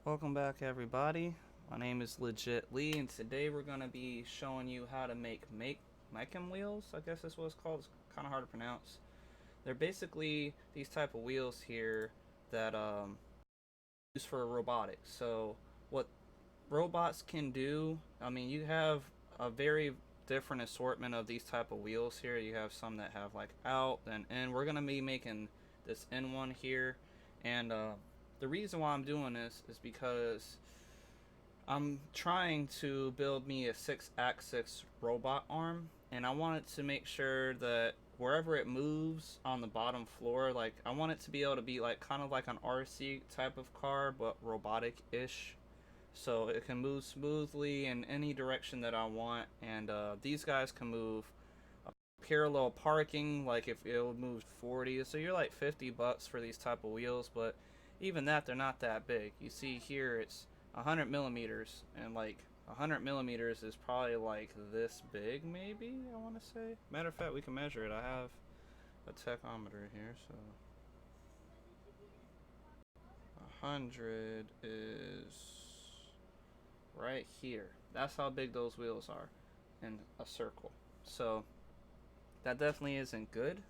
Welcome back, everybody. My name is Legit Lee, and today we're gonna be showing you how to make Mechem wheels. I guess that's what it's called. It's kind of hard to pronounce. They're basically these type of wheels here that use for robotics. So what robots can do? I mean, you have a very different assortment of these type of wheels here. You have some that have like out and in. We're gonna be making this in one here, and the reason why I'm doing this is because I'm trying to build me a 6-axis robot arm, and I want it to make sure that wherever it moves on the bottom floor, like I want it to be able to be like kind of like an RC type of car, but robotic-ish. So it can move smoothly in any direction that I want, and these guys can move parallel parking, like if it would move 40. So you're like $50 for these type of wheels, but even that, they're not that big. You see here it's 100 millimeters, and like 100 millimeters is probably like this big, maybe, I want to say. Matter of fact, we can measure it. I have a tachometer here, so 100 is right here. That's how big those wheels are in a circle. So that definitely isn't good.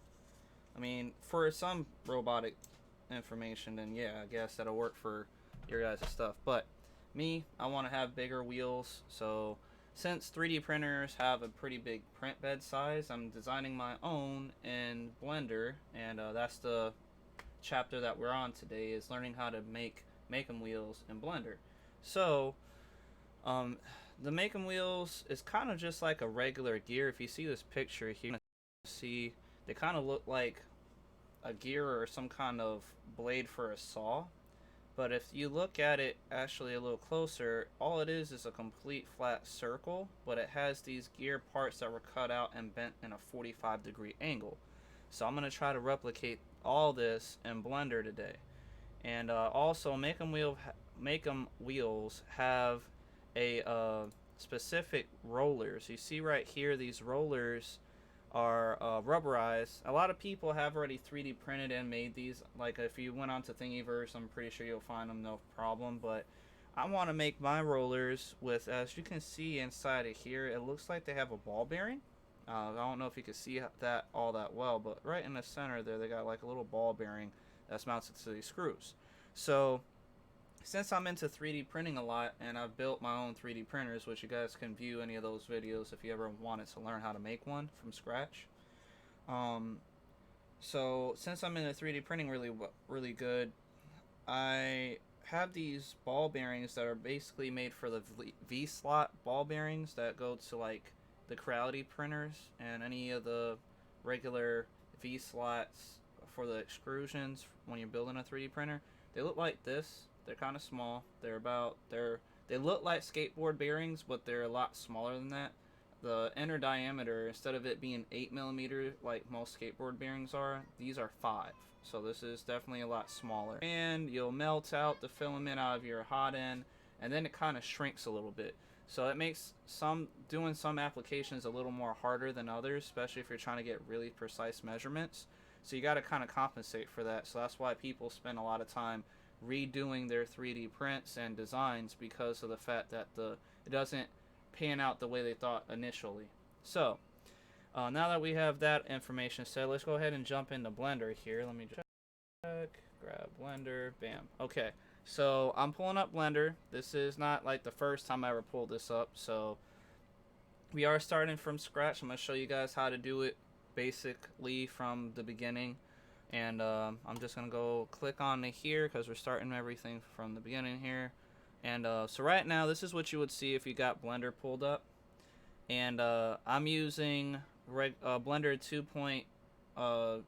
I mean, for some robotic information, then yeah, I guess that'll work for your guys' stuff. But me, I want to have bigger wheels. So since 3D printers have a pretty big print bed size, I'm designing my own in Blender, and that's the chapter that we're on today, is learning how to make them wheels in Blender. So um, the make them wheels is kind of just like a regular gear. If you see this picture here, you see they kind of look like a gear or some kind of blade for a saw. But if you look at it actually a little closer, all it is a complete flat circle, but it has these gear parts that were cut out and bent in a 45-degree angle. So I'm going to try to replicate all this in Blender today. And also, make 'em wheels have a specific rollers. You see right here, these rollers are rubberized. A lot of people have already 3D printed and made these. Like if you went onto Thingiverse, I'm pretty sure you'll find them no problem. But I want to make my rollers with, as you can see inside of here, it looks like they have a ball bearing. I don't know if you can see that all that well, but right in the center there, they got like a little ball bearing that's mounted to these screws. So since I'm into 3D printing a lot, and I've built my own 3D printers, which you guys can view any of those videos if you ever wanted to learn how to make one from scratch. Um, so since I'm into 3D printing really good, I have these ball bearings that are basically made for the V-slot ball bearings that go to like the Creality printers and any of the regular V-slots for the extrusions when you're building a 3D printer. They look like this. They're kind of small. They look like skateboard bearings, but they're a lot smaller than that. The inner diameter, instead of it being 8 millimeters like most skateboard bearings are, these are 5. So this is definitely a lot smaller. And you'll melt out the filament out of your hot end, and then it kind of shrinks a little bit. So it makes doing some applications a little more harder than others, especially if you're trying to get really precise measurements. So you got to kind of compensate for that. So that's why people spend a lot of time redoing their 3D prints and designs, because of the fact that it doesn't pan out the way they thought initially. So now that we have that information set, let's go ahead and jump into Blender here. Let me check, grab Blender, bam. Okay, so I'm pulling up Blender. This is not like the first time I ever pulled this up, so we are starting from scratch. I'm going to show you guys how to do it basically from the beginning. And I'm just gonna go click on here because we're starting everything from the beginning here. And so right now, this is what you would see if you got Blender pulled up. And I'm using Blender 2. What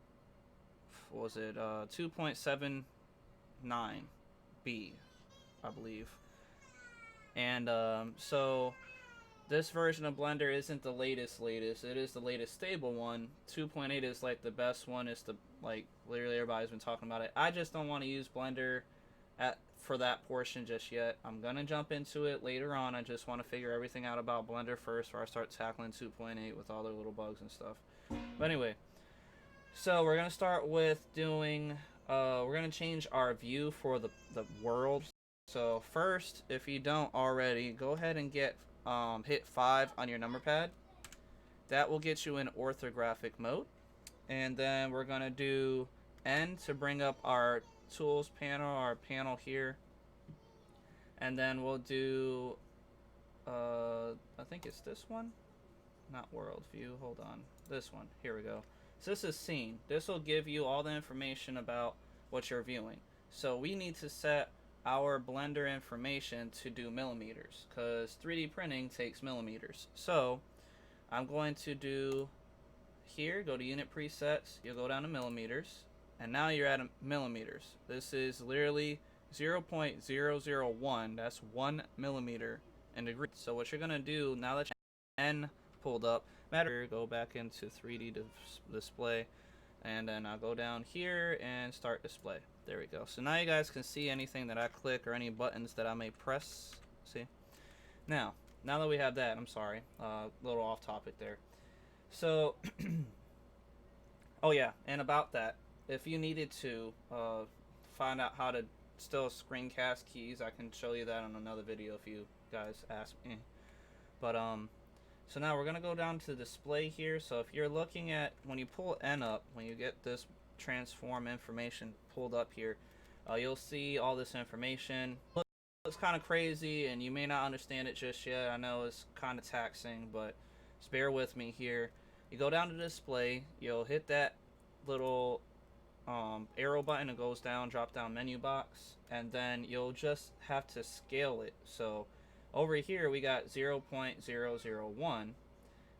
was it? 2.79B, I believe. And so this version of Blender isn't the latest. It is the latest stable one. 2.8 is like the best one. It's the, like, literally everybody's been talking about it. I just don't want to use Blender for that portion just yet. I'm gonna jump into it later on. I just want to figure everything out about Blender first before I start tackling 2.8 with all the little bugs and stuff. But anyway, so we're gonna start with doing. We're gonna change our view for the world. So first, if you don't already, go ahead and hit 5 on your number pad. That will get you in orthographic mode. And then we're gonna do N to bring up our tools panel, our panel here. And then we'll do, I think it's this one, not world view. Hold on, this one. Here we go. So this is scene. This will give you all the information about what you're viewing. So we need to set our Blender information to do millimeters, because 3D printing takes millimeters. So I'm going to do here, go to unit presets, you'll go down to millimeters, and now you're at millimeters. This is literally 0.001, that's 1 millimeter in degrees. So what you're gonna do, now that you have N pulled up, go back into 3D display, and then I'll go down here and start display. There we go. So now you guys can see anything that I click or any buttons that I may press. See? Now that we have that, I'm sorry, a little off topic there. So, oh yeah, and about that, if you needed to find out how to still screencast keys, I can show you that on another video if you guys ask me. But so now we're gonna go down to display here. So if you're looking at, when you pull N up, when you get this transform information pulled up here, you'll see all this information. Looks kind of crazy, and you may not understand it just yet. I know it's kind of taxing, but just bear with me here. You go down to display, you'll hit that little arrow button, it goes down, drop down menu box, and then you'll just have to scale it. So over here we got 0.001.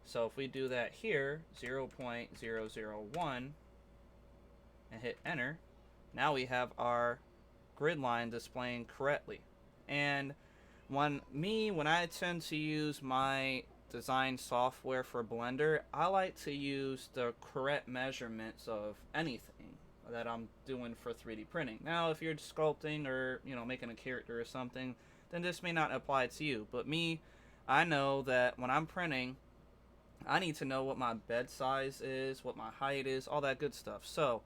So if we do that here, 0.001, and hit enter, now we have our grid line displaying correctly. And when I tend to use my design software for Blender, I like to use the correct measurements of anything that I'm doing for 3D printing. Now if you're sculpting or making a character or something, then this may not apply to you. But me, I know that when I'm printing, I need to know what my bed size is, what my height is, all that good stuff. So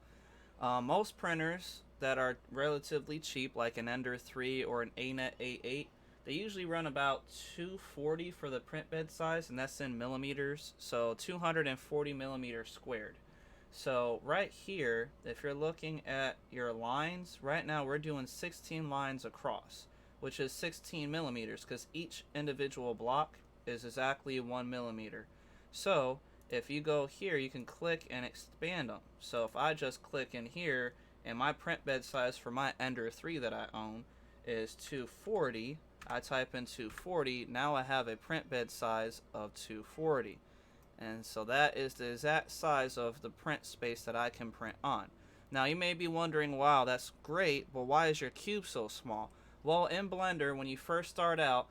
most printers that are relatively cheap, like an Ender 3 or an ANET A8, they usually run about 240 for the print bed size, and that's in millimeters, so 240 millimeters squared. So right here, if you're looking at your lines, right now we're doing 16 lines across, which is 16 millimeters, because each individual block is exactly 1 millimeter. So if you go here, you can click and expand them. So if I just click in here, and my print bed size for my Ender 3 that I own is 240, I type in 240, now I have a print bed size of 240. And so that is the exact size of the print space that I can print on. Now you may be wondering, wow, that's great, but why is your cube so small? Well, in Blender, when you first start out,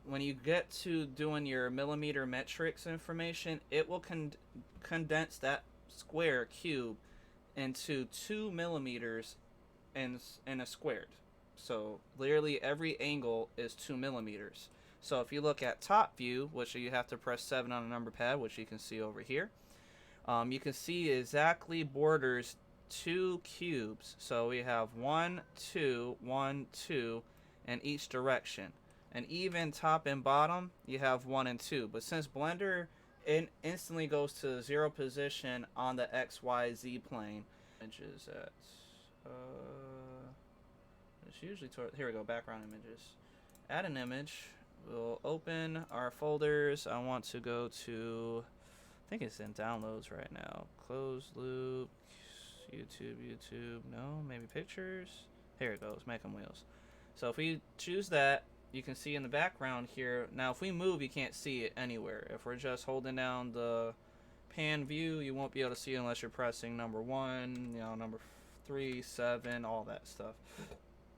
when you get to doing your millimeter metrics information, it will condense that square cube into 2 millimeters in a squared. So literally every angle is 2 millimeters. So if you look at top view, which you have to press 7 on a number pad, which you can see over here, you can see exactly borders 2 cubes. So we have 1, 2, 1, 2 in each direction. And even top and bottom, you have 1 and 2. But since Blender instantly goes to 0 position on the XYZ plane, images at it's usually here we go, background images. Add an image. We'll open our folders. I want to go to, I think it's in downloads right now. Closed loop, YouTube, no, maybe pictures. Here it goes, Macam Wheels. So if we choose that, you can see in the background here. Now if we move, you can't see it anywhere. If we're just holding down the pan view, you won't be able to see it unless you're pressing number 1, number 3, 7, all that stuff.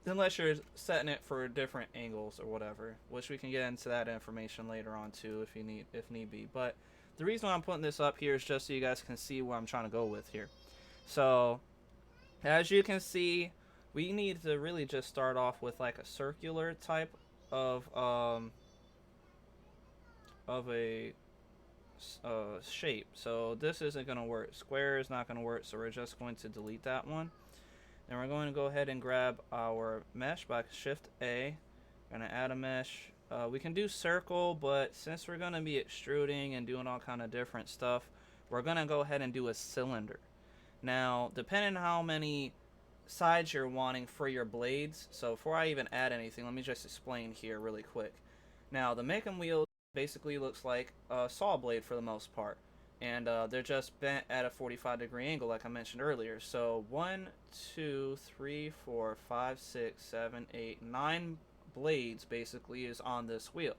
Unless you're setting it for different angles or whatever, which we can get into that information later on too if need be. But the reason why I'm putting this up here is just so you guys can see where I'm trying to go with here. So as you can see, we need to really just start off with like a circular type of a shape. So this isn't going to work. Square is not going to work, so we're just going to delete that one. Then we're going to go ahead and grab our mesh by Shift A. We're going to add a mesh. We can do circle, but since we're going to be extruding and doing all kind of different stuff, we're going to go ahead and do a cylinder. Now, depending on how many sides you're wanting for your blades, so before I even add anything, let me just explain here really quick. Now, the Macon wheel basically looks like a saw blade for the most part, and they're just bent at a 45-degree angle like I mentioned earlier. So 1, 2, 3, 4, 5, 6, 7, 8, 9 blades basically is on this wheel.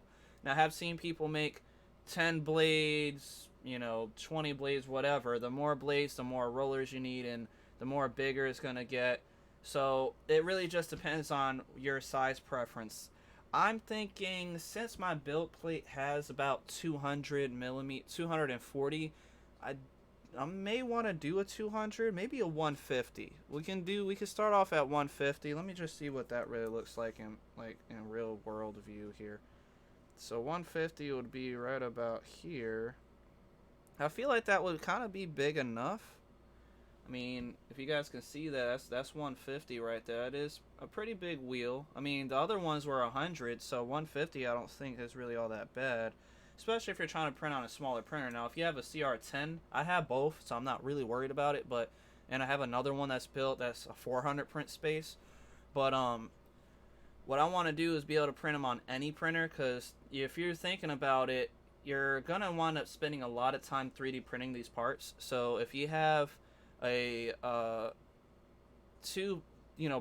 Now, I have seen people make 10 blades, 20 blades, whatever. The more blades, the more rollers you need, and the more bigger it's going to get. So it really just depends on your size preference. I'm thinking since my build plate has about 200 millimeter, 240, I may want to do a 200, maybe a 150. We can start off at 150. Let me just see what that really looks like in real world view here. So 150 would be right about here. I feel like that would kind of be big enough. I mean, if you guys can see that, that's 150 right there. That is a pretty big wheel. I mean, the other ones were 100, so 150 I don't think is really all that bad. Especially if you're trying to print on a smaller printer. Now, if you have a CR10, I have both, so I'm not really worried about it. And I have another one that's built that's a 400 print space. But what I want to do is be able to print them on any printer, because if you're thinking about it, you're gonna wind up spending a lot of time 3D printing these parts. So if you have a two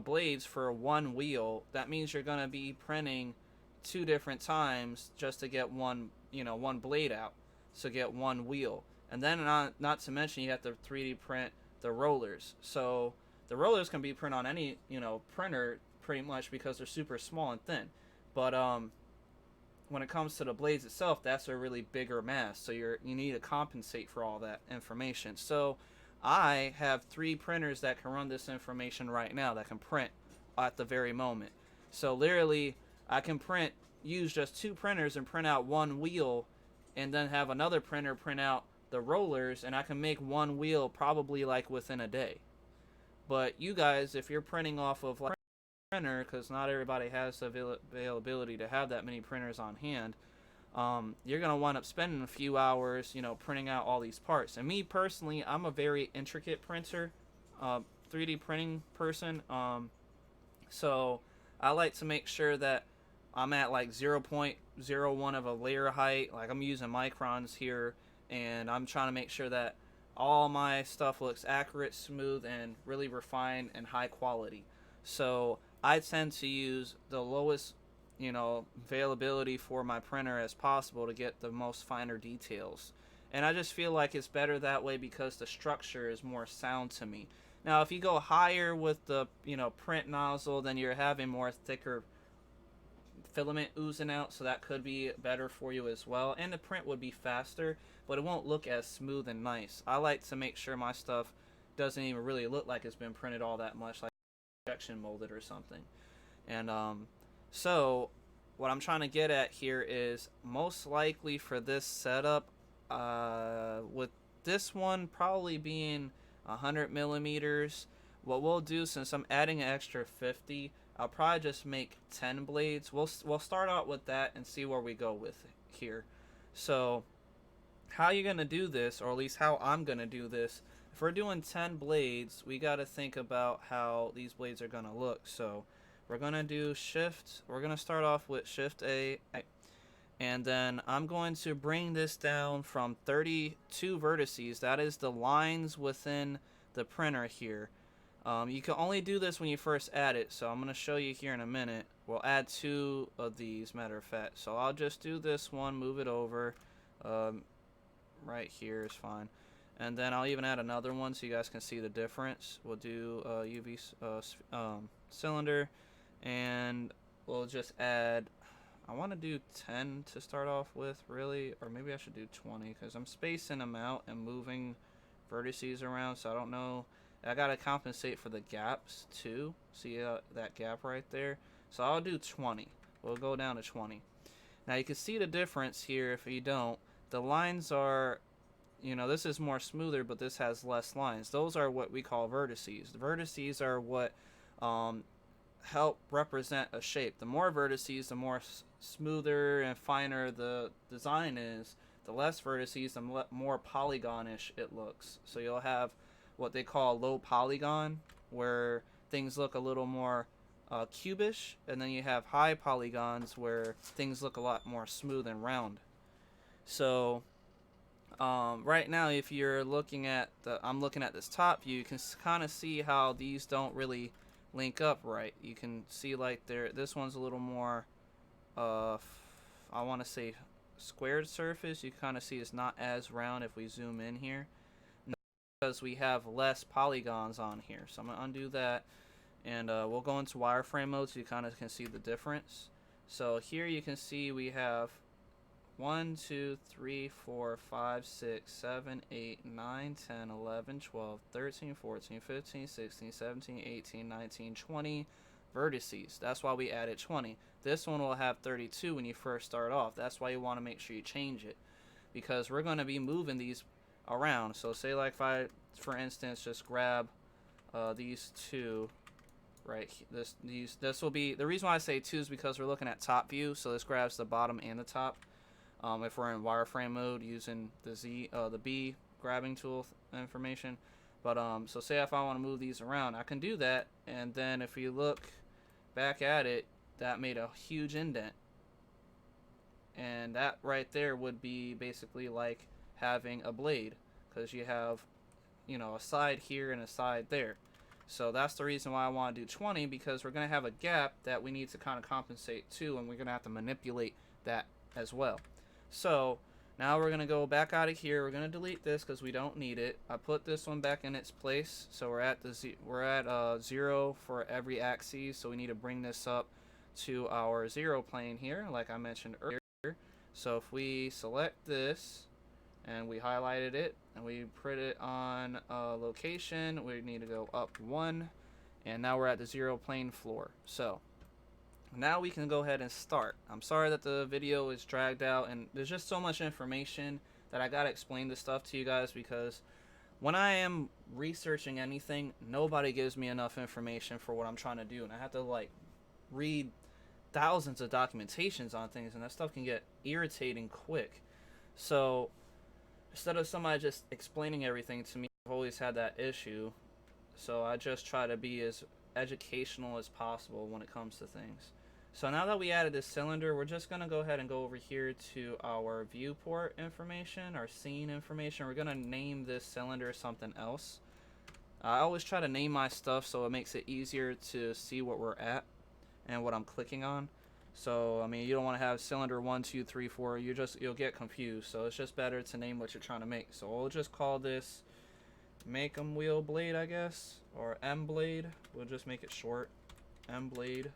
blades for one wheel, that means you're gonna be printing two different times just to get one blade out, so get one wheel. And then not to mention you have to 3D print the rollers. So the rollers can be printed on any printer pretty much because they're super small and thin. But when it comes to the blades itself, that's a really bigger mass, so you need to compensate for all that information. So I have 3 printers that can run this information right now, that can print at the very moment. So literally I can use just 2 printers and print out one wheel, and then have another printer print out the rollers, and I can make one wheel probably like within a day. But you guys, if you're printing off of like printer, because not everybody has the availability to have that many printers on hand, you're going to wind up spending a few hours, printing out all these parts. And me personally, I'm a very intricate printer, 3D printing person. So I like to make sure that I'm at like 0.01 of a layer height. Like I'm using microns here, and I'm trying to make sure that all my stuff looks accurate, smooth, and really refined and high quality. So I tend to use the lowest availability for my printer as possible to get the most finer details. And I just feel like it's better that way because the structure is more sound to me. Now, if you go higher with the print nozzle, then you're having more thicker filament oozing out, so that could be better for you as well. And the print would be faster, but it won't look as smooth and nice. I like to make sure my stuff doesn't even really look like it's been printed all that much, like injection molded or something. And so what I'm trying to get at here is most likely for this setup, with this one probably being 100 millimeters, what we'll do, since I'm adding an extra 50, I'll probably just make 10 blades. We'll start out with that and see where we go with here. So how you're going to do this, or at least how I'm going to do this, if we're doing 10 blades, we got to think about how these blades are going to look. So we're going to do we're going to start off with Shift A, and then I'm going to bring this down from 32 vertices. That is the lines within the printer here. You can only do this when you first add it, so I'm going to show you here in a minute. We'll add 2 of these, matter of fact. So I'll just do this one, move it over. Right here is fine. And then I'll even add another one so you guys can see the difference. We'll do UV cylinder, and we'll just add, I want to do 10 to start off with, really, or maybe I should do 20 because I'm spacing them out and moving vertices around, so I don't know I gotta compensate for the gaps too. See that gap right there? So I'll do 20. We'll go down to 20. Now you can see the difference here if you don't. The lines are, this is more smoother, but this has less lines. Those are what we call vertices. The vertices are what um, help represent a shape. The more vertices, the more smoother and finer the design is. The less vertices, the more polygonish it looks. So you'll have what they call low polygon, where things look a little more cubish, and then you have high polygons where things look a lot more smooth and round. So right now, if you're looking at I'm looking at this top view, you can kind of see how these don't really link up right. You can see like this one's a little more, I want to say squared surface. You kind of see it's not as round if we zoom in here, because we have less polygons on here. So I'm gonna undo that, and we'll go into wireframe mode so you kind of can see the difference. So here you can see we have 1, 2, 3, 4, 5, 6, 7, 8, 9, 10, 11, 12, 13, 14, 15, 16, 17, 18, 19, 20 vertices. That's why we added 20. This one will have 32 when you first start off. That's why you want to make sure you change it, because we're going to be moving these around. So say like if I, for instance, just grab these two right, this will be, the reason why I say 2 is because we're looking at top view, so this grabs the bottom and the top. If we're in wireframe mode using the B grabbing tool information. But so say if I want to move these around, I can do that, and then if you look back at it, that made a huge indent, and that right there would be basically like having a blade, because you have a side here and a side there. So that's the reason why I want to do 20, because we're going to have a gap that we need to kind of compensate to, and we're going to have to manipulate that as well. So now we're going to go back out of here. We're going to delete this because we don't need it. I put this one back in its place. So we're at 0 for every axis. So we need to bring this up to our 0 plane here, like I mentioned earlier. So if we select this and we highlighted it and we put it on location, we need to go up 1, and now we're at the 0 plane floor. So now we can go ahead and start. I'm sorry that the video is dragged out, and there's just so much information that I gotta explain this stuff to you guys, because when I am researching anything, nobody gives me enough information for what I'm trying to do, and I have to like read thousands of documentations on things, and that stuff can get irritating quick. So instead of somebody just explaining everything to me, I've always had that issue. So I just try to be as educational as possible when it comes to things. So now that we added this cylinder, we're just going to go ahead and go over here to our viewport information, our scene information. We're going to name this cylinder something else. I always try to name my stuff so it makes it easier to see what we're at and what I'm clicking on. So, I mean, you don't want to have cylinder 1, 2, 3, 4. You'll get confused. So it's just better to name what you're trying to make. So we'll just call this Make 'em Wheel Blade, I guess, or M Blade. We'll just make it short, M Blade.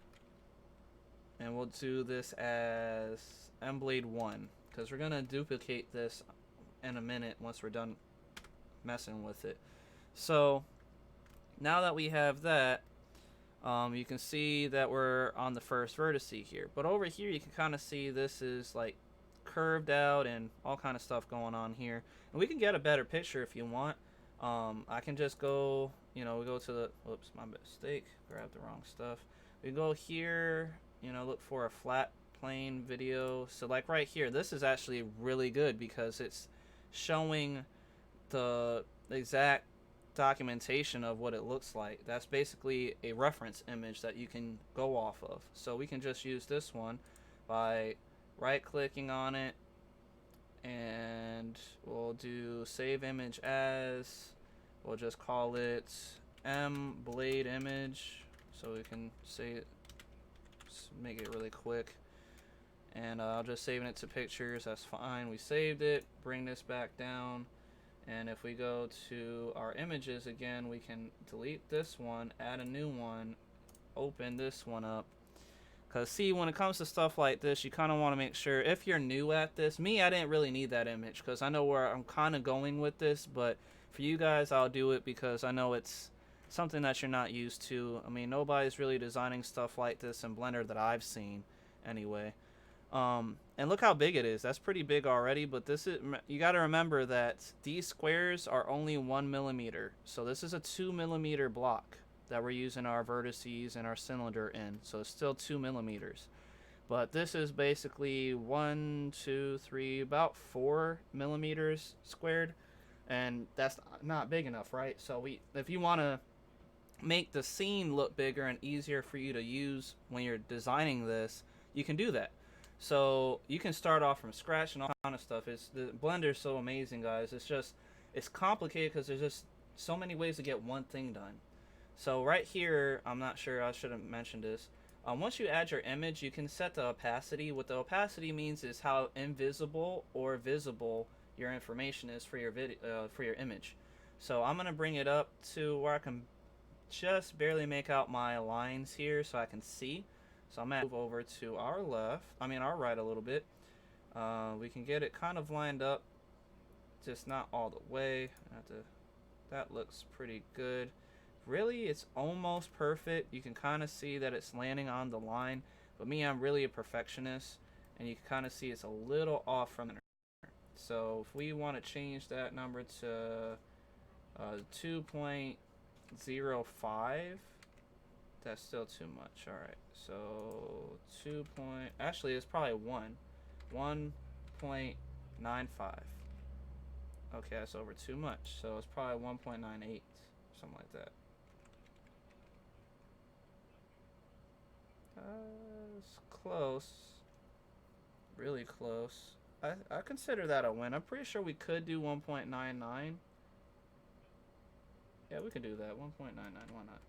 And we'll do this as M Blade 1, because we're going to duplicate this in a minute once we're done messing with it. So now that we have that, you can see that we're on the first vertex here. But over here you can kind of see this is like curved out and all kind of stuff going on here. And we can get a better picture if you want. I can just go, we go to the, whoops, my mistake, grabbed the wrong stuff. We go here, look for a flat plane video. So like right here, this is actually really good because it's showing the exact documentation of what it looks like. That's basically a reference image that you can go off of. So we can just use this one by right clicking on it, and we'll do save image as, we'll just call it M Blade image, so we can say it, make it really quick. And I'll just saving it to pictures. That's fine. We saved it. Bring this back down, and if we go to our images again, we can delete this one, add a new one, open this one up. Because see, when it comes to stuff like this, you kind of want to make sure, if you're new at this, me, I didn't really need that image because I know where I'm kind of going with this, but for you guys, I'll do it because I know it's something that you're not used to. I mean, nobody's really designing stuff like this in Blender that I've seen anyway. And look how big it is. That's pretty big already, but this is, you got to remember that these squares are only 1 millimeter. So this is a 2 millimeter block that we're using our vertices and our cylinder in. So it's still 2 millimeters. But this is basically 1, 2, 3, about 4 millimeters squared. And that's not big enough, right? So if you want to make the scene look bigger and easier for you to use when you're designing this, you can do that. So you can start off from scratch and all kind of stuff. The Blender's so amazing, guys. It's complicated because there's just so many ways to get one thing done. So right here, I'm not sure, I should have mentioned this. Once you add your image, you can set the opacity. What the opacity means is how invisible or visible your information is for your for your image. So I'm gonna bring it up to where I can just barely make out my lines here, so I can see. So I'm gonna move over to our our right a little bit. We can get it kind of lined up, just not all the way. That looks pretty good. Really, it's almost perfect. You can kind of see that it's landing on the line, but me, I'm really a perfectionist, and you can kind of see it's a little off from there. So if we want to change that number to 2.05, that's still too much. All right, so actually it's probably 1.95. Okay, that's over too much, so it's probably 1.98, something like that. It's close, really close. I consider that a win. I'm pretty sure we could do 1.99. Yeah, we could do that. 1.99, why not?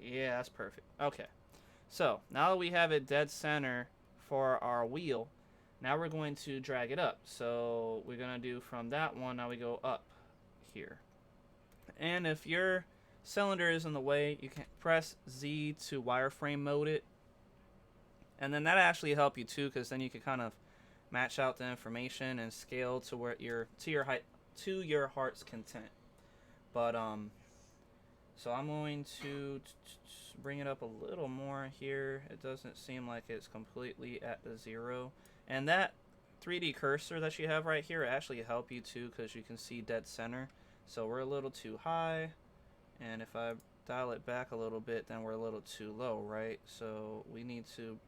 Yeah, that's perfect. Okay, so now that we have it dead center for our wheel, now we're going to drag it up. So we're gonna do from that one, now we go up here. And if your cylinder is in the way, you can press Z to wireframe mode it. And then that actually help you too, because then you can kind of match out the information and scale to where to your heart's content. But so I'm going to bring it up a little more here. It doesn't seem like it's completely at the 0. And that 3D cursor that you have right here actually help you too, because you can see dead center. So we're a little too high, and if I dial it back a little bit, then we're a little too low, right? So we need to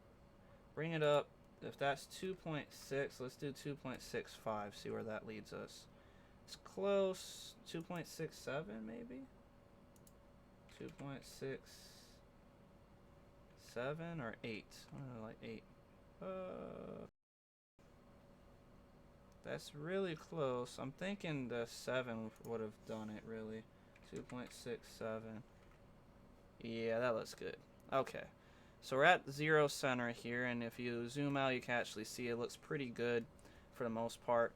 bring it up. If that's 2.6, let's do 2.65, see where that leads us. It's close. 2.67 maybe? 2.67 or 8? Like 8. That's really close. I'm thinking the 7 would have done it, really. 2.67. Yeah, that looks good. Okay. So we're at 0 center here, and if you zoom out, you can actually see it looks pretty good for the most part.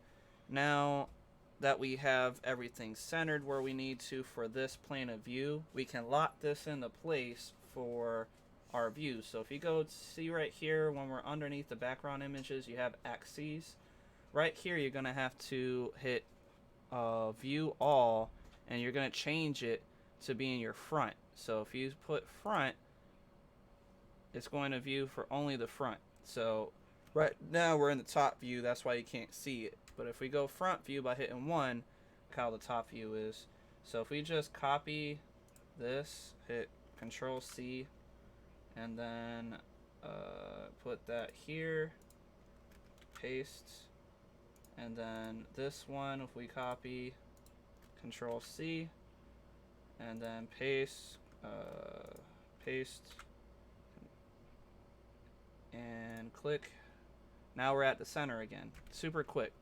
Now that we have everything centered where we need to for this plane of view, we can lock this into place for our view. So if you go see right here, when we're underneath the background images, you have axes. Right here, you're going to have to hit view all, and you're going to change it to be in your front. So if you put front, it's going to view for only the front. So right now we're in the top view, that's why you can't see it. But if we go front view by hitting 1, look how the top view is. So if we just copy this, hit Control C, and then put that here, paste, and then this one, if we copy, Control C, and then paste, and click. Now we're at the center again, super quick.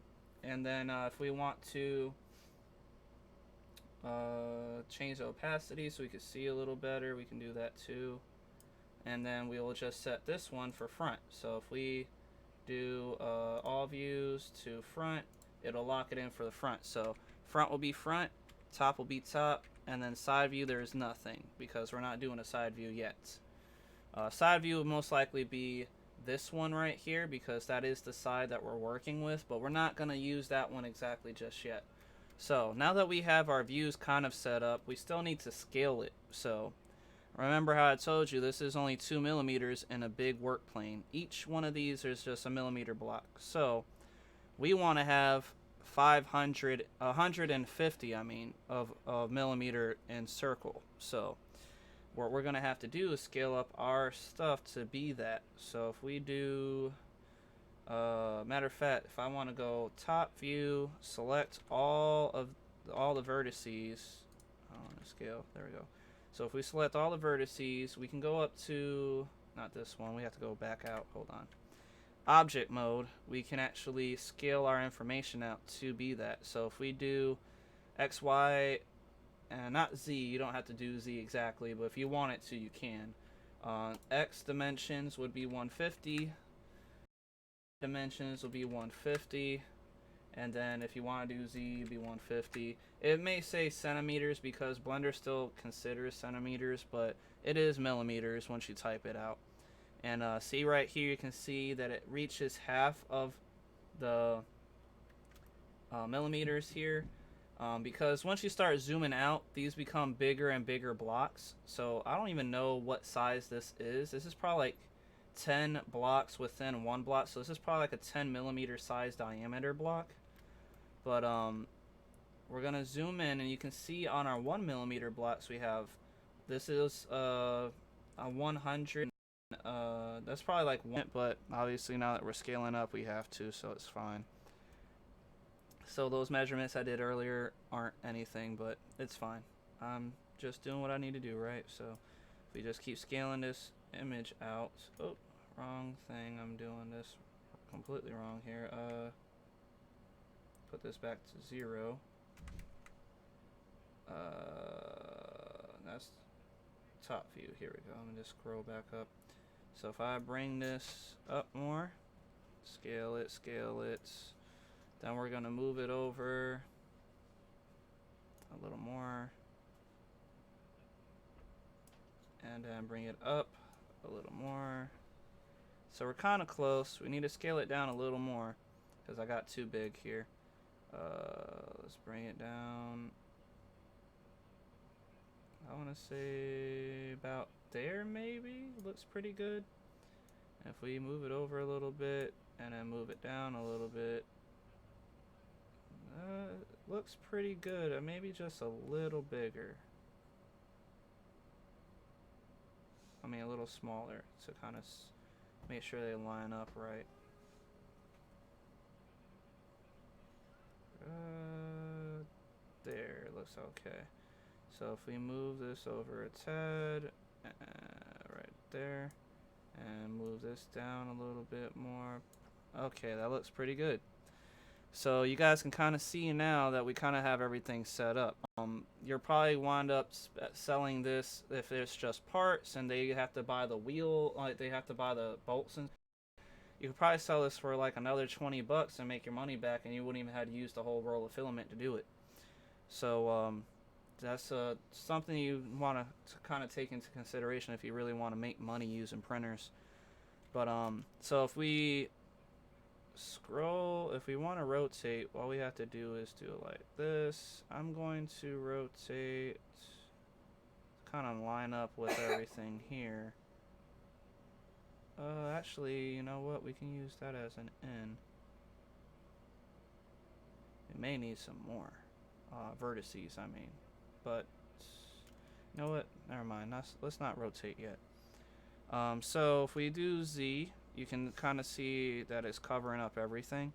And then if we want to change the opacity so we can see a little better, we can do that too. And then we will just set this one for front. So if we do all views to front, it'll lock it in for the front. So front will be front, top will be top, and then side view there's nothing because we're not doing a side view yet. Side view will most likely be this one right here because that is the side that we're working with, but we're not going to use that one exactly just yet. So now that we have our views kind of set up, we still need to scale it. So remember how I told you this is only 2 millimeters in a big work plane. Each one of these is just a millimeter block. So we want to have 150, of millimeter in circle. So what we're going to have to do is scale up our stuff to be that. So if we do, matter of fact, if I want to go top view, select all the vertices. I want to scale. There we go. So if we select all the vertices, we can go up to, not this one, we have to go back out. Hold on. Object mode, we can actually scale our information out to be that. So if we do X, Y, and not Z, you don't have to do Z exactly, but if you want it to, you can. X dimensions would be 150. Dimensions will be 150. And then if you want to do Z, it'd be 150. It may say centimeters because Blender still considers centimeters, but it is millimeters once you type it out. And see right here, you can see that it reaches half of the millimeters here. Because once you start zooming out, these become bigger and bigger blocks. So I don't even know what size this is. This is probably like 10 blocks within one block. So this is probably like a 10 millimeter size diameter block. But we're going to zoom in, and you can see on our 1 millimeter blocks we have, this is a 100. That's probably like one, but obviously now that we're scaling up, we have to, so it's fine. So those measurements I did earlier aren't anything, but it's fine. I'm just doing what I need to do, right? So if we just keep scaling this image out. Oh, wrong thing. I'm doing this completely wrong here. Put this back to 0. That's top view. Here we go. I'm gonna just scroll back up. So if I bring this up more, scale it, then we're gonna move it over a little more, and then bring it up a little more. So we're kind of close. We need to scale it down a little more because I got too big here. Let's bring it down. I want to say about there, maybe. Looks pretty good. If we move it over a little bit and then move it down a little bit, looks pretty good. Maybe just a little bigger. I mean, a little smaller to kind of make sure they line up right. There, looks okay. So if we move this over a tad, right there, and move this down a little bit more. Okay, that looks pretty good. So you guys can kind of see now that we kind of have everything set up. You'll probably wind up selling this if it's just parts and they have to buy the wheel, like they have to buy the bolts, and you could probably sell this for like another 20 bucks and make your money back, and you wouldn't even have to use the whole roll of filament to do it. So that's something you want to kind of take into consideration if you really want to make money using printers. But so if we scroll, if we want to rotate, all we have to do is do it like this. I'm going to rotate, kind of line up with everything here. Actually, you know what? We can use that as an N. We may need some more vertices, I mean. But, you know what? Never mind. Let's not rotate yet. So if we do Z, you can kind of see that it's covering up everything.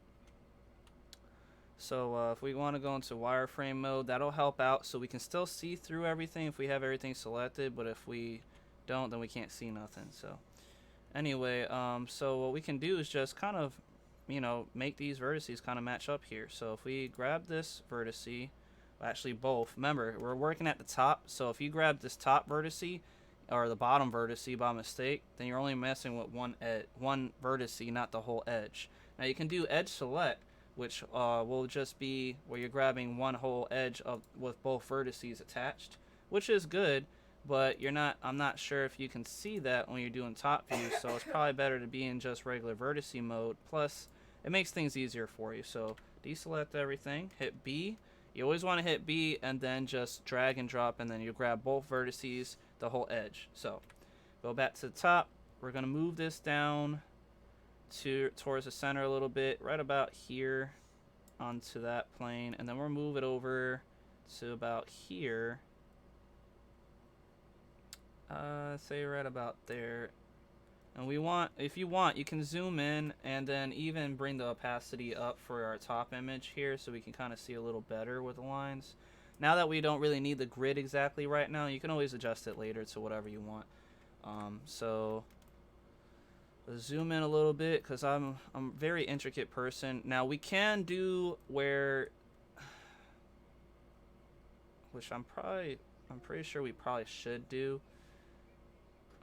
So if we want to go into wireframe mode, that'll help out so we can still see through everything if we have everything selected, but if we don't, then we can't see nothing. So anyway, so what we can do is just kind of, you know, make these vertices kind of match up here. So if we grab this vertice, actually both, remember we're working at the top, so if you grab this top vertice or the bottom vertice by mistake, then you're only messing with one vertice, not the whole edge. Now you can do edge select, which will just be where you're grabbing one whole edge with both vertices attached, which is good, but I'm not sure if you can see that when you're doing top view, so it's probably better to be in just regular vertice mode. Plus, it makes things easier for you. So deselect everything, hit B. You always want to hit B and then just drag and drop, and then you grab both vertices, the whole edge. So go back to the top. We're going to move this down towards the center a little bit, right about here onto that plane, and then we'll move it over to about here. Say right about there. And we want, if you want, you can zoom in and then even bring the opacity up for our top image here so we can kind of see a little better with the lines. Now that we don't really need the grid exactly right now, you can always adjust it later to whatever you want. So let's zoom in a little bit because I'm a very intricate person. Now we can do where, which I'm pretty sure we probably should do.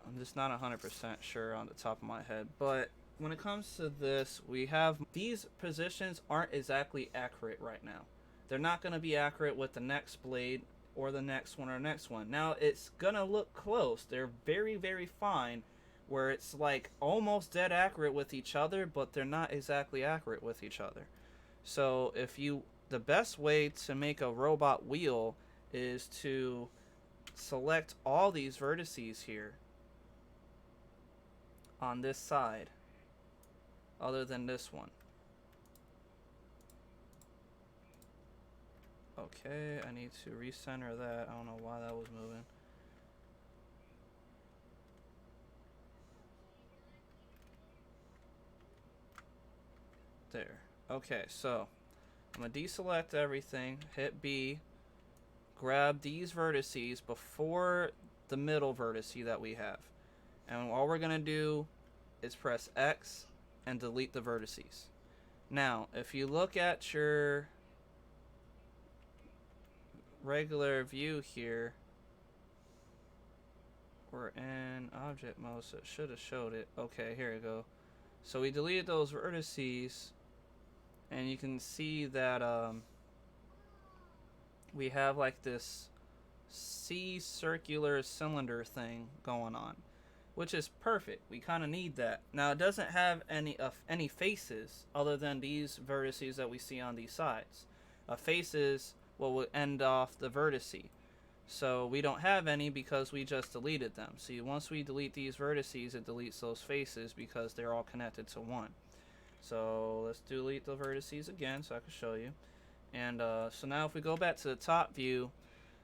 I'm just not 100% sure on the top of my head, but when it comes to this, we have these positions aren't exactly accurate right now. They're not going to be accurate with the next blade or the next one or next one. Now it's going to look close. They're very, very fine, where it's like almost dead accurate with each other, but they're not exactly accurate with each other. So the best way to make a robot wheel is to select all these vertices here on this side, other than this one. Okay, I need to recenter that. I don't know why that was moving. There. Okay, so I'm going to deselect everything, hit B, grab these vertices before the middle vertice that we have. And all we're going to do is press X and delete the vertices. Now, if you look at your regular view here, we're in object mode, so it should have showed it. Okay, here we go. So we deleted those vertices, and you can see that we have like this C circular cylinder thing going on, which is perfect. We kind of need that. Now it doesn't have any faces other than these vertices that we see on these sides. Faces will end off the vertice. So we don't have any because we just deleted them. See, once we delete these vertices, it deletes those faces because they're all connected to one. So let's delete the vertices again so I can show you. And so now if we go back to the top view,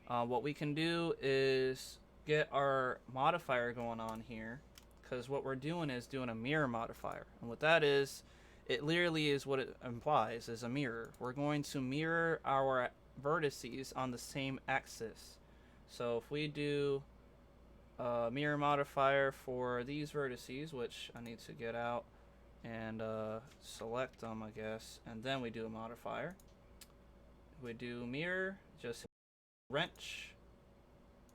what we can do is get our modifier going on here, because what we're doing is doing a mirror modifier. And what that is, it literally is what it implies, is a mirror. We're going to mirror our vertices on the same axis. So if we do a mirror modifier for these vertices, which I need to get out and select them, I guess, and then we do a modifier. We do mirror, just wrench,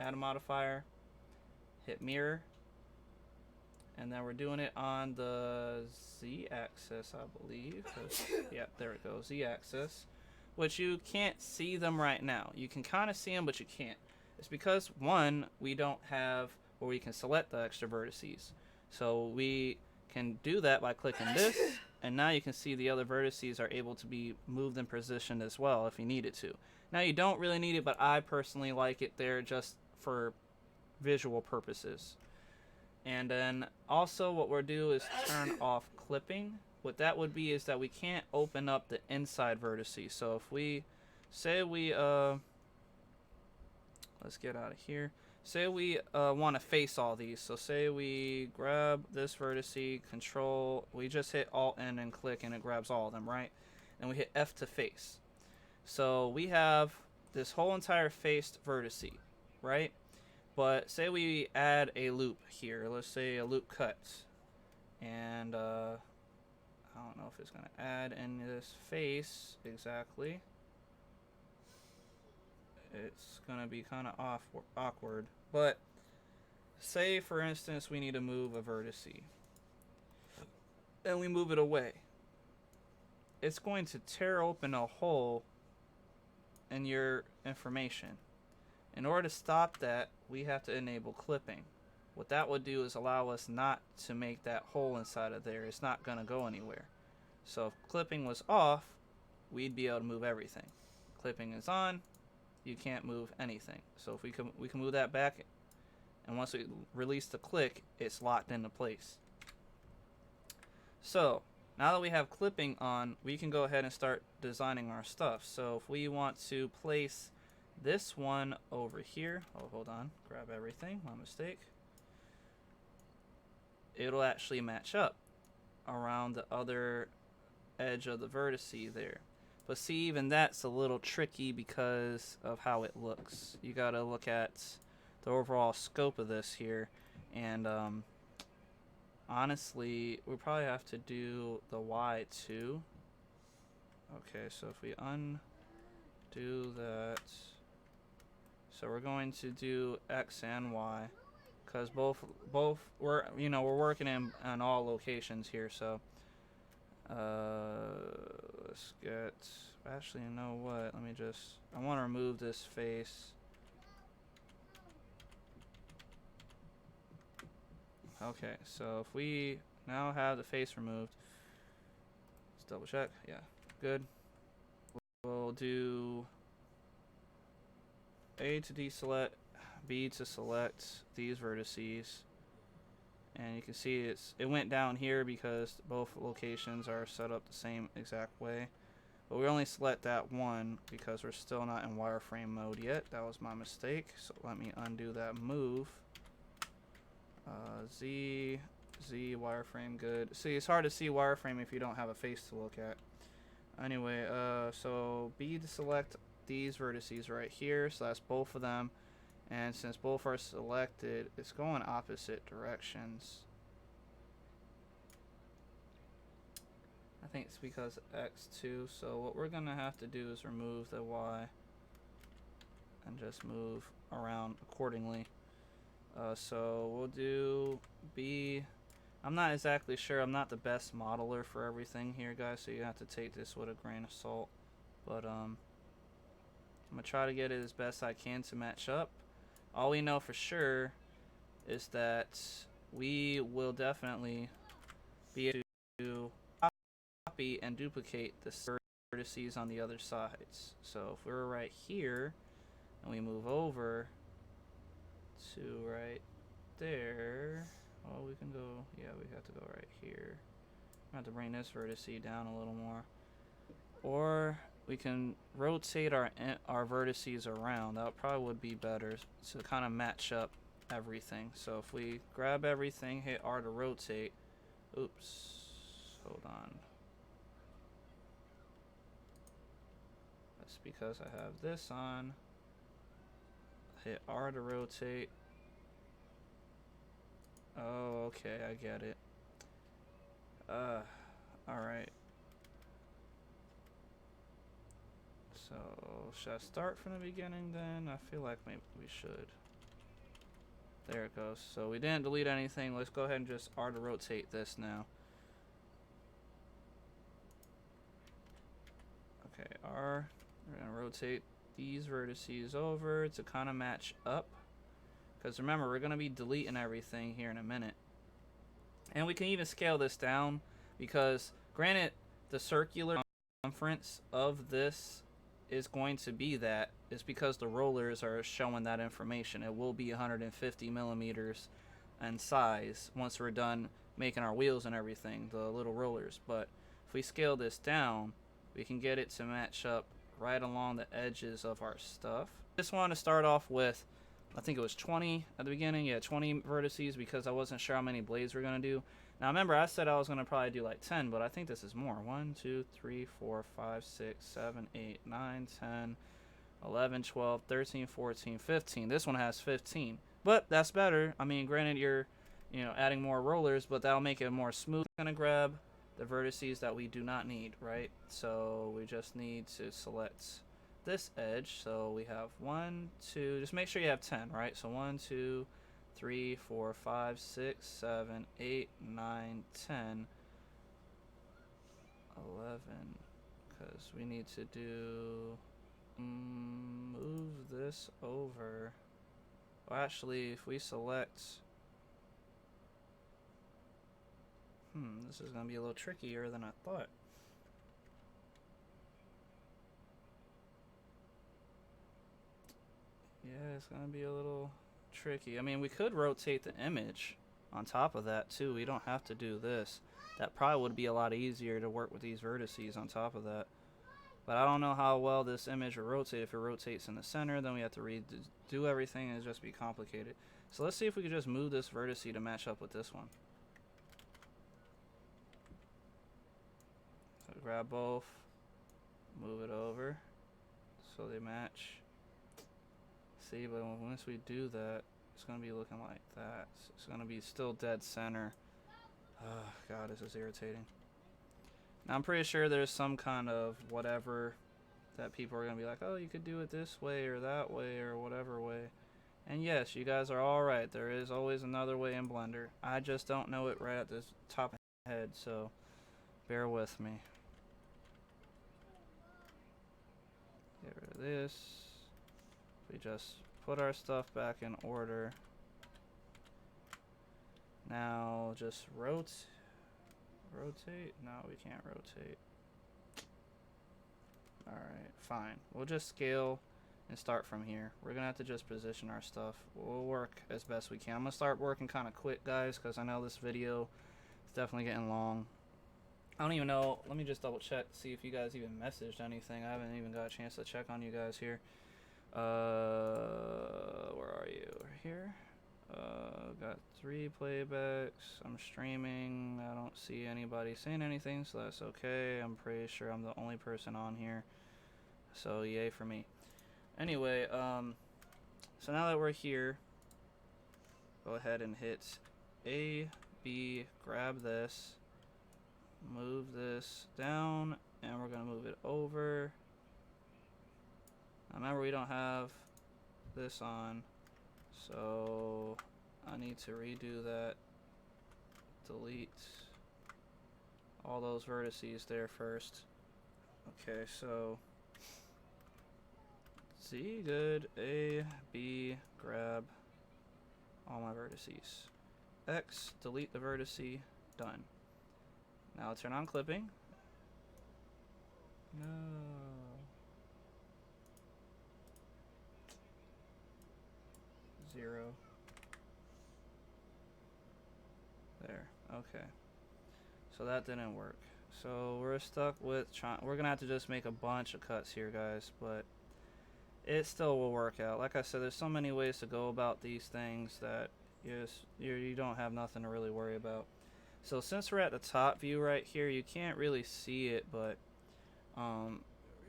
add a modifier, hit mirror, and then we're doing it on the Z-axis, I believe. Yeah, there it goes, Z-axis, which you can't see them right now. You can kind of see them, but you can't. It's because, one, we don't have where we can select the extra vertices. So we can do that by clicking this, and now you can see the other vertices are able to be moved and positioned as well if you needed to. Now you don't really need it, but I personally like it there just for visual purposes. And then also what we'll do is turn off clipping. What that would be is that we can't open up the inside vertices. So if we say we let's get out of here. Say we want to face all these. So say we grab this vertice, control, we just hit Alt N and click and it grabs all of them, right? And we hit F to face. So we have this whole entire faced vertice, right? But say we add a loop here. Let's say a loop cut. And I don't know if it's going to add in this face exactly. It's going to be kind of awkward. But say, for instance, we need to move a vertice. And we move it away. It's going to tear open a hole in your information. In order to stop that, we have to enable clipping. What that would do is allow us not to make that hole inside of there. It's not going to go anywhere. So if clipping was off, we'd be able to move everything. clipping is on, you can't move anything. So if we can move that back, and once we release the click, it's locked into place. So now that we have clipping on, we can go ahead and start designing our stuff. So if we want to place this one over here, oh, hold on, grab everything, my mistake. It'll actually match up around the other edge of the vertice there. But see, even that's a little tricky because of how it looks. You gotta look at the overall scope of this here, and honestly, we probably have to do the Y too. Okay, so if we undo that, so we're going to do X and Y, because both we're working in all locations here. So let's get, actually, you know what, I want to remove this face. Okay, so if we now have the face removed, let's double check. Yeah, good. We'll do A to deselect, B to select these vertices, and you can see it went down here because both locations are set up the same exact way. But we only select that one because we're still not in wireframe mode yet. That was my mistake. So let me undo that move. Z wireframe, good. See, it's hard to see wireframe if you don't have a face to look at. Anyway, so B to select these vertices right here, so that's both of them. And since both are selected, it's going opposite directions. I think it's because X2, so what we're gonna have to do is remove the Y and just move around accordingly. So we'll do B. I'm not exactly sure. I'm not the best modeler for everything here, guys, so you have to take this with a grain of salt. But I'm gonna try to get it as best I can to match up. All we know for sure is that we will definitely be able to copy and duplicate the vertices on the other sides. So if we're right here and we move over to right there, well, we can go, yeah, we have to go right here. I have to bring this vertice down a little more, or we can rotate our vertices around. That probably would be better to kind of match up everything. So if we grab everything, hit R to rotate. Oops, hold on. That's because I have this on. Hit R to rotate. Oh, okay, I get it. Alright. So, should I start from the beginning then? I feel like maybe we should. There it goes. So we didn't delete anything. Let's go ahead and just R to rotate this now. Okay, R. We're going to rotate these vertices over to kind of match up. Because remember, we're going to be deleting everything here in a minute. And we can even scale this down because, granted, the circular circumference of this is going to be that. It's because the rollers are showing that information. It will be 150 millimeters in size once we're done making our wheels and everything, the little rollers. But if we scale this down, we can get it to match up right along the edges of our stuff. Just wanted to start off with, I think it was 20 at the beginning. Yeah, 20 vertices because I wasn't sure how many blades we're going to do. Now, remember, I said I was going to probably do like 10, but I think this is more. 1, 2, 3, 4, 5, 6, 7, 8, 9, 10, 11, 12, 13, 14, 15. This one has 15. But that's better. I mean, granted, you're adding more rollers, but that'll make it more smooth. I'm going to grab the vertices that we do not need, right? So we just need to select this edge. So we have 1, 2, just make sure you have 10, right? So 1, 2, 3, 4, 5, 6, 7, 8, 9, 10, 11, because we need to do, move this over. Well, actually, if we select, this is going to be a little trickier than I thought. Yeah, it's gonna be a little tricky. I mean, we could rotate the image on top of that too. We don't have to do this. That probably would be a lot easier to work with these vertices on top of that. But I don't know how well this image will rotate. If it rotates in the center, then we have to redo everything and it'll just be complicated. So let's see if we can just move this vertice to match up with this one. So grab both, move it over so they match. See, but once we do that, it's going to be looking like that. So it's going to be still dead center. Oh, God, this is irritating. Now, I'm pretty sure there's some kind of whatever that people are going to be like, oh, you could do it this way or that way or whatever way. And yes, you guys are all right. There is always another way in Blender. I just don't know it right at the top of my head, so bear with me. Get rid of this. We just put our stuff back in order. Now just rotate. No, we can't rotate. Alright, fine. We'll just scale and start from here. We're gonna have to just position our stuff. We'll work as best we can. I'm gonna start working kind of quick, guys, because I know this video is definitely getting long. I don't even know. Let me just double check, see if you guys even messaged anything. I haven't even got a chance to check on you guys here. Where are you? Here. Got 3 playbacks. I'm streaming. I don't see anybody saying anything, so that's okay. I'm pretty sure I'm the only person on here, so yay for me. Anyway, so now that we're here, go ahead and hit A, B, grab this, move this down, and we're gonna move it over. Now remember, we don't have this on, so I need to redo that. Delete all those vertices there first. Okay, so C, good. A, B, grab all my vertices. X, delete the vertice, done. Now turn on clipping. No. Zero. There. Okay. So that didn't work. So we're stuck with we're gonna have to just make a bunch of cuts here, guys, but it still will work out. Like I said, there's so many ways to go about these things that you don't have nothing to really worry about. So since we're at the top view right here, you can't really see it, but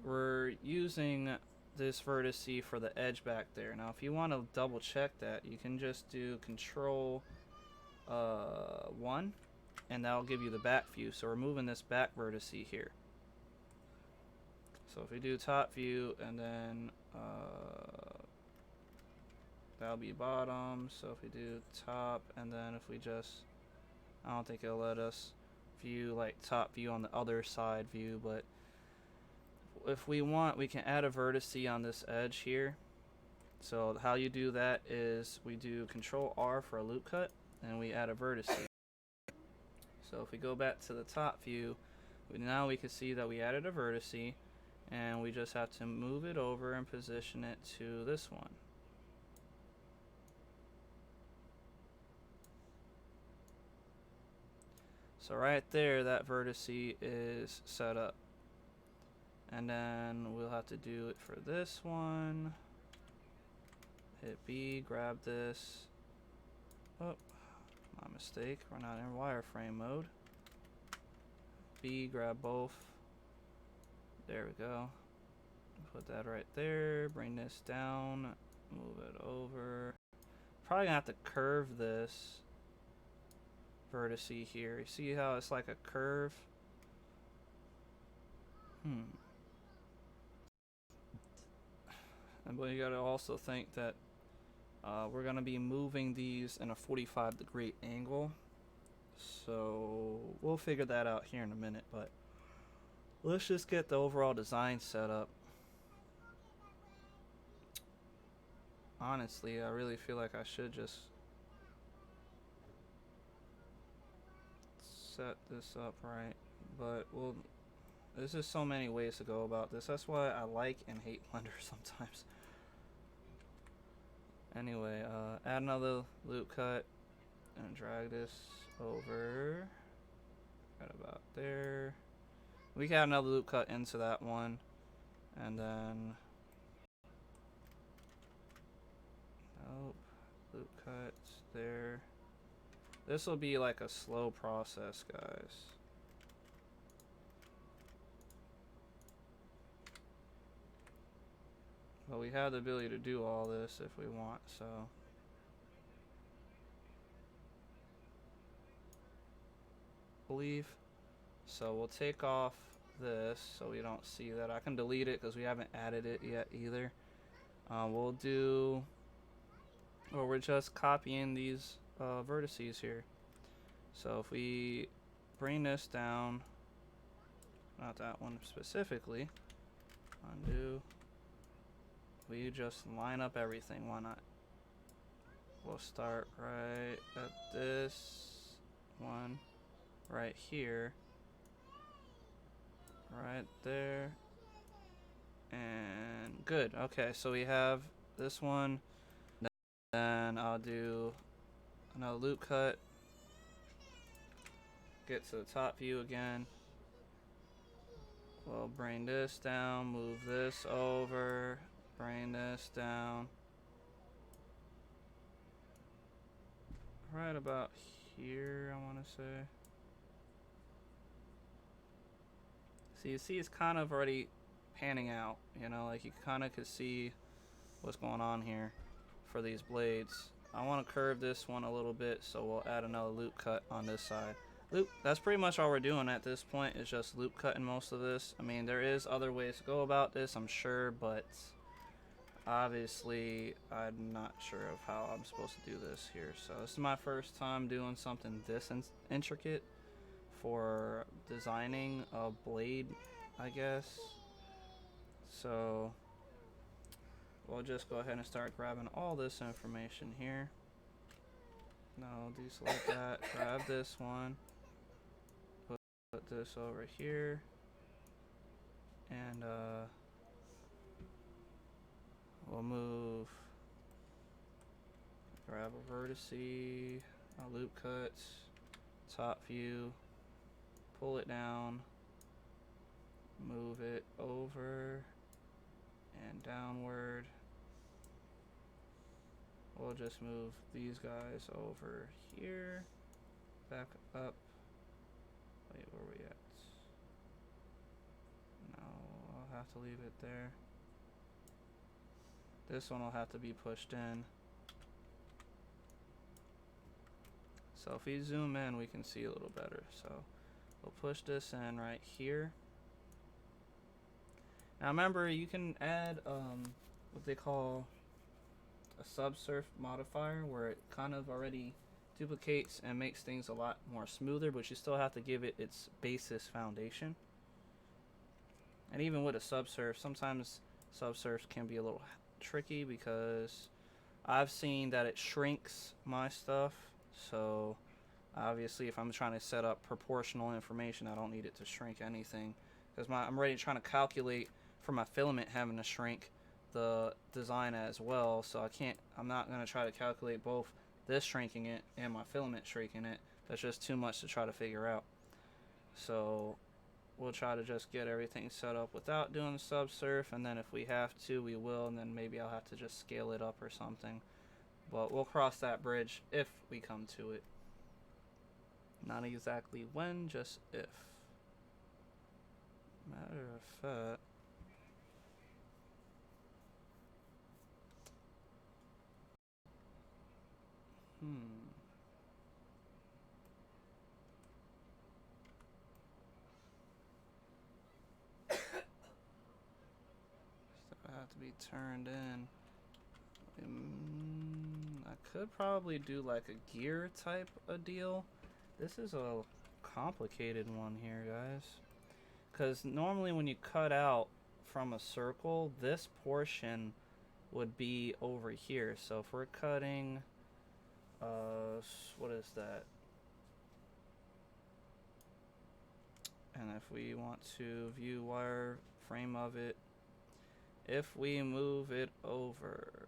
we're using this vertice for the edge back there. Now if you want to double check that, you can just do Control 1 and that'll give you the back view. So we're moving this back vertice here. So if we do top view and then that'll be bottom. So if we do top and then if we just, I don't think it'll let us view like top view on the other side view, but if we want, we can add a vertice on this edge here. So how you do that is we do Control R for a loop cut and we add a vertice. So if we go back to the top view, now we can see that we added a vertice and we just have to move it over and position it to this one. So right there, that vertice is set up. And then we'll have to do it for this one. Hit B, grab this. Oh, my mistake. We're not in wireframe mode. B, grab both. There we go. Put that right there. Bring this down. Move it over. Probably gonna have to curve this vertice here. You see how it's like a curve? But you gotta also think that we're gonna be moving these in a 45-degree angle. So we'll figure that out here in a minute, but let's just get the overall design set up. Honestly, I really feel like I should just set this up right, but there's just so many ways to go about this. That's why I like and hate Blender sometimes. Anyway, add another loop cut and drag this over right about there. We can add another loop cut into that one, and then nope, loop cuts there. This will be like a slow process, guys. But we have the ability to do all this if we want, so. Believe. So we'll take off this so we don't see that. I can delete it because we haven't added it yet either. We'll do, or we're just copying these vertices here. So if we bring this down, not that one specifically, undo, we just line up everything, why not? We'll start right at this one, right here, right there, and good. Okay, so we have this one, then I'll do another loop cut, get to the top view again. We'll bring this down, move this over, bring this down. Right about here, I want to say. So you see it's kind of already panning out, you know, like you kind of could see what's going on here for these blades. I want to curve this one a little bit, so we'll add another loop cut on this side. That's pretty much all we're doing at this point, is just loop cutting most of this. I mean, there is other ways to go about this, I'm sure, but obviously I'm not sure of how I'm supposed to do this here. So this is my first time doing something this intricate for designing a blade, I guess. So we'll just go ahead and start grabbing all this information here. No, deselect that, grab this one, put this over here, and we'll move, grab a vertex, a loop cut, top view, pull it down, move it over and downward. We'll just move these guys over here, back up. Wait, where are we at? No, I'll have to leave it there. This one will have to be pushed in. So if we zoom in, we can see a little better. So we'll push this in right here. Now remember, you can add what they call a subsurf modifier, where it kind of already duplicates and makes things a lot more smoother, but you still have to give it its basis foundation. And even with a subsurf, sometimes subsurfs can be a little tricky because I've seen that it shrinks my stuff. So obviously if I'm trying to set up proportional information, I don't need it to shrink anything, because I'm already trying to calculate for my filament having to shrink the design as well. So I'm not going to try to calculate both this shrinking it and my filament shrinking it. That's just too much to try to figure out. So we'll try to just get everything set up without doing the subsurf, and then if we have to, we will, and then maybe I'll have to just scale it up or something. But we'll cross that bridge if we come to it. Not exactly when, just if. Matter of fact, so I have to be turned in. I could probably do like a gear type of deal. This is a complicated one here, guys, because normally when you cut out from a circle, this portion would be over here. So if we're cutting, what is that? And if we want to view wireframe of it, if we move it over,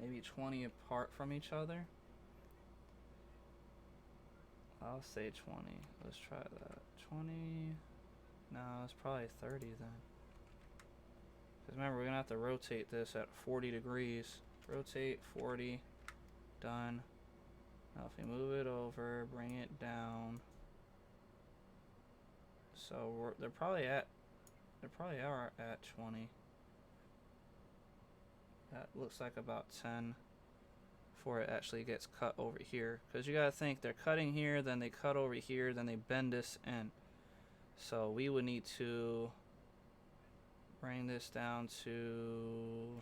maybe 20 apart from each other. I'll say 20. Let's try that. 20. No, it's probably 30 then. Because remember, we're going to have to rotate this at 40 degrees. Rotate 40. Done. Now if we move it over, bring it down. So they probably are at 20. That looks like about 10 before it actually gets cut over here. Because you gotta think, they're cutting here, then they cut over here, then they bend this in. So we would need to bring this down to,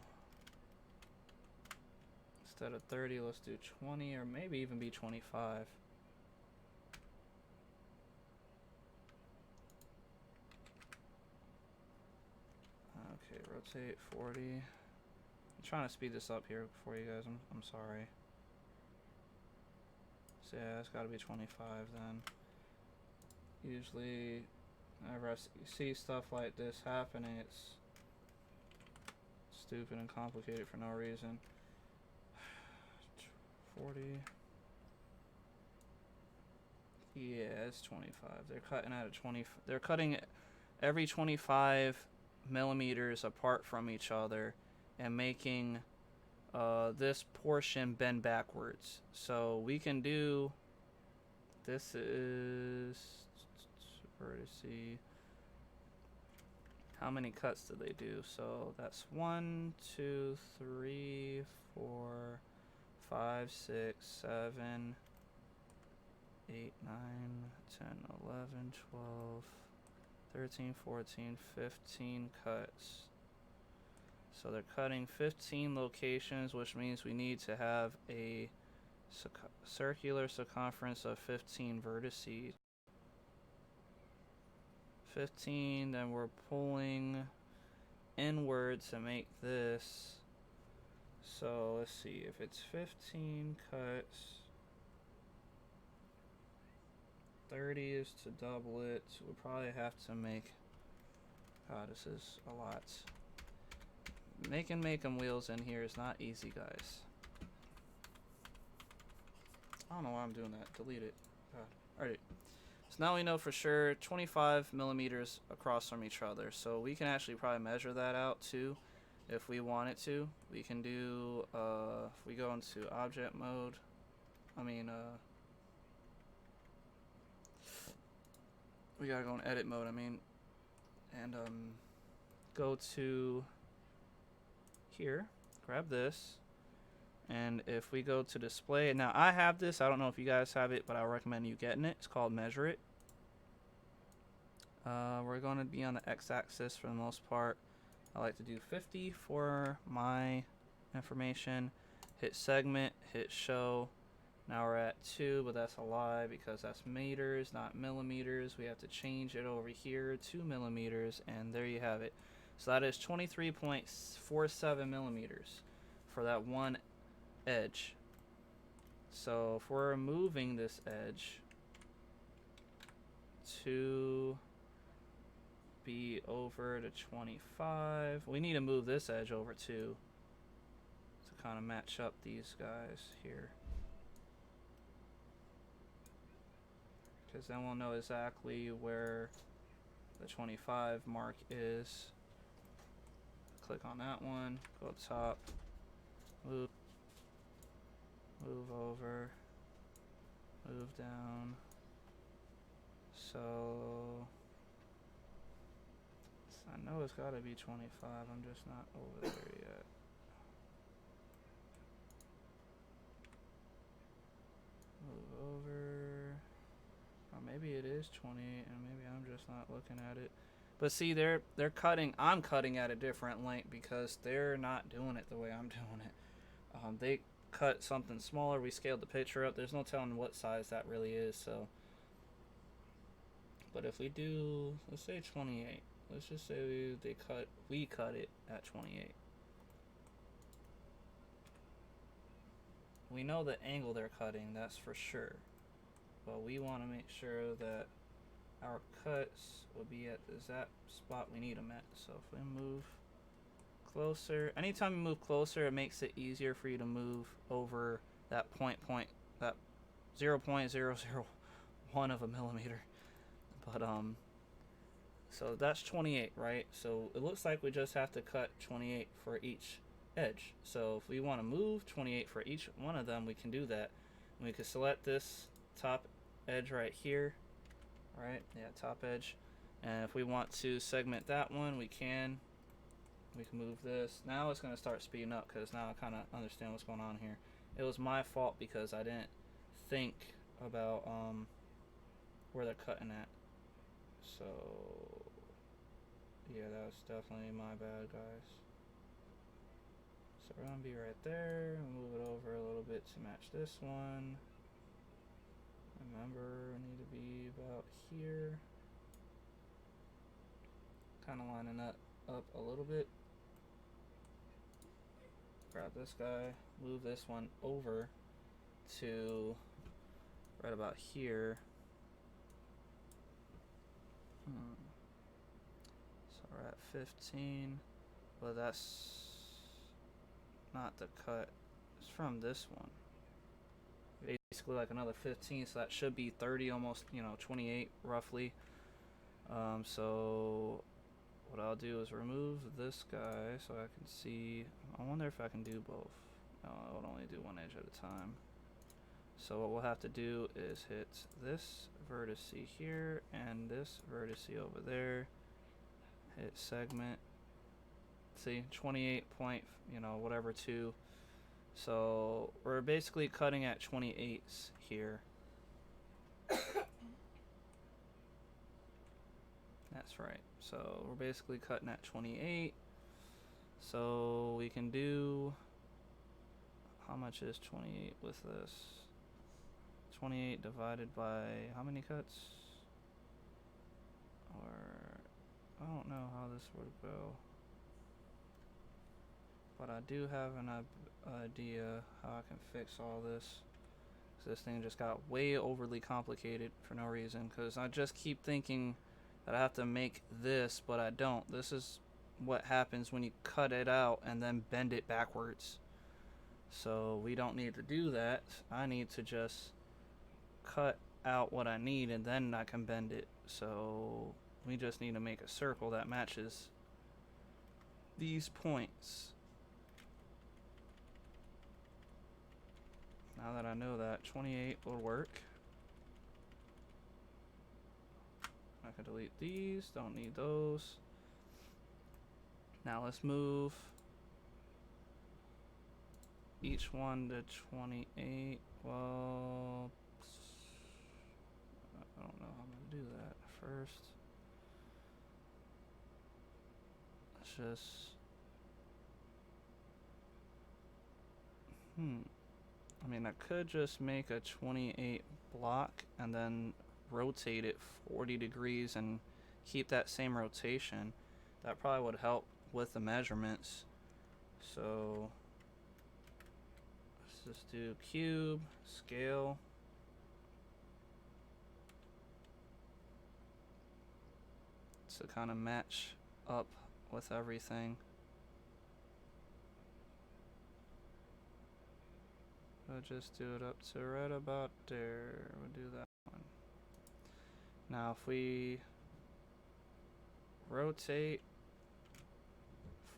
instead of 30, let's do 20, or maybe even be 25. Okay, rotate 40. I'm trying to speed this up here for you guys. I'm sorry. So yeah, it's got to be 25 then. Usually, whenever I see stuff like this happening, it's stupid and complicated for no reason. 40. Yeah, it's 25. They're cutting at a 20. They're cutting every 25 millimeters apart from each other and making this portion bend backwards. So we can do, this is vertice. How many cuts do they do? So that's 1, 2, 3, 4, 5, 6, 7, 8, 9, 10, 11, 12, 13, 14, 15 cuts. So they're cutting 15 locations, which means we need to have a circular circumference of 15 vertices. 15, then we're pulling inward to make this. So let's see, if it's 15 cuts, 30 is to double it. We'll probably have to make, God, this is a lot. Making wheels in here is not easy, guys. I don't know why I'm doing that. Delete it. God. Alright. So now we know for sure 25 millimeters across from each other. So we can actually probably measure that out too if we wanted to. We can do, if we go into object mode, we gotta go in edit mode, and go to here, grab this, and if we go to display, now I have this, I don't know if you guys have it, but I recommend you getting it. It's called Measure It. We're going to be on the x-axis for the most part. I like to do 50 for my information. Hit segment, hit show. Now we're at 2, but that's a lie because that's meters, not millimeters. We have to change it over here to millimeters, and there you have it. So that is 23.47 millimeters for that one edge. So if we're moving this edge to be over to 25, we need to move this edge over too to kind of match up these guys here, because then we'll know exactly where the 25 mark is. Click on that one, go up top, move over, move down. So I know it's gotta be 25, I'm just not over there yet. Move over, or maybe it is 20 and maybe I'm just not looking at it. But see, they're cutting, I'm cutting at a different length because they're not doing it the way I'm doing it. They cut something smaller, we scaled the picture up, there's no telling what size that really is. So, but if we do, let's say 28, let's just say we cut it at 28. We know the angle they're cutting, that's for sure, but we want to make sure that our cuts will be at the exact spot we need them at. So if we move, closer. Anytime you move closer, it makes it easier for you to move over that that 0.001 of a millimeter. But so that's 28, right? So it looks like we just have to cut 28 for each edge. So if we want to move 28 for each one of them, we can do that. And we can select this top edge right here, right? Yeah, top edge. And if we want to segment that one, we can. We can move this. Now it's going to start speeding up because now I kind of understand what's going on here. It was my fault because I didn't think about where they're cutting at. So yeah, that's definitely my bad, guys. So we're gonna be right there. Move it over a little bit to match this one. Remember, we need to be about here. Kind of lining that up a little bit. Grab this guy, move this one over to right about here. So we're at 15, but that's not the cut. It's from this one. Basically like another 15, so that should be 30, almost, 28 roughly. So what I'll do is remove this guy so I can see. I wonder if I can do both. No, I would only do one edge at a time. So what we'll have to do is hit this vertex here and this vertex over there. Hit segment. See, 28 point, whatever 2. So we're basically cutting at 28s here. That's right. So we're basically cutting at 28. So we can do, how much is 28 with this? 28 divided by how many cuts? Or I don't know how this would go. But I do have an idea how I can fix all this. This thing just got way overly complicated for no reason, because I just keep thinking that I have to make this, but I don't. This is what happens when you cut it out and then bend it backwards. So we don't need to do that. I need to just cut out what I need and then I can bend it. So we just need to make a circle that matches these points. Now that I know that, 28 will work. I can delete these, don't need those. Now let's move each one to 28. Well, I don't know how I'm gonna do that first. Let's just, I mean, I could just make a 28 block and then rotate it 40 degrees and keep that same rotation. That probably would help with the measurements. So let's just do cube, scale. To kind of match up with everything. We'll just do it up to right about there. We'll do that one. Now if we rotate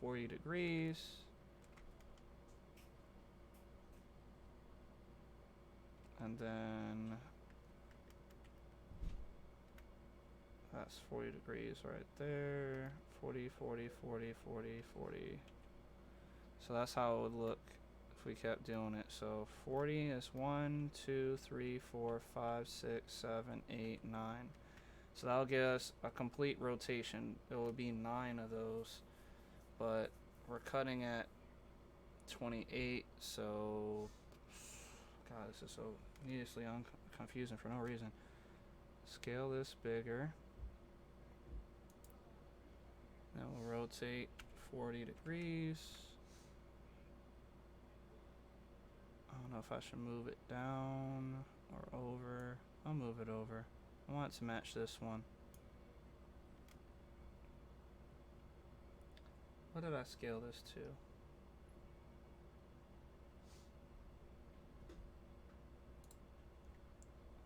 40 degrees, and then that's 40 degrees right there. 40, 40, 40, 40, 40. So that's how it would look if we kept doing it. So 40 is 1, 2, 3, 4, 5, 6, 7, 8, 9. So that'll give us a complete rotation. It will be 9 of those, but we're cutting at 28. So, God, this is so needlessly confusing for no reason. Scale this bigger. Then we'll rotate 40 degrees. I don't know if I should move it down or over. I'll move it over. I want it to match this one. What did I scale this to?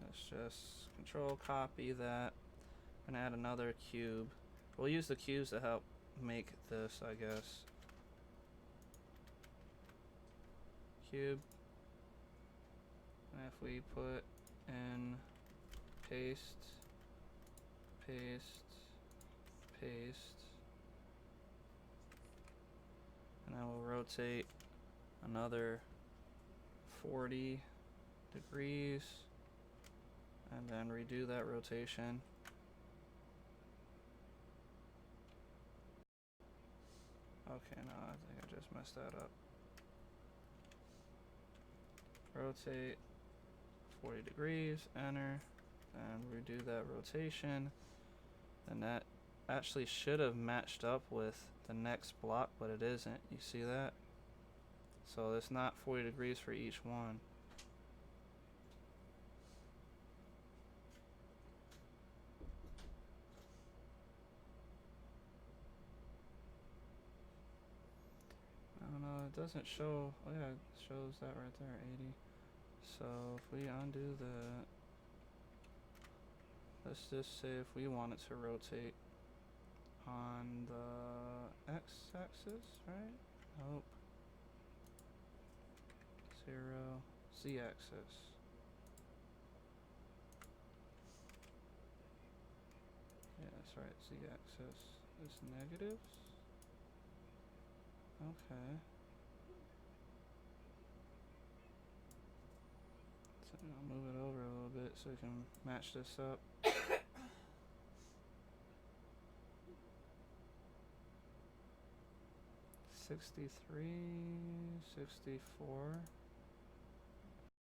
Let's just control copy that and add another cube. We'll use the cubes to help make this, I guess. Cube. And if we put in paste, paste, paste, and then we'll rotate another 40 degrees and then redo that rotation. Okay, no, I think I just messed that up. Rotate 40 degrees, enter, and redo that rotation. And that actually should have matched up with the next block, but it isn't. You see that? So it's not 40 degrees for each one. I don't know, it doesn't show. Oh yeah, it shows that right there, 80. So if we undo that, let's just say if we wanted to rotate on the x-axis, right? Nope. 0, z-axis. Yeah, that's right, z-axis is negatives. Okay. So I'll move it over a little bit so we can match this up. 63, 64.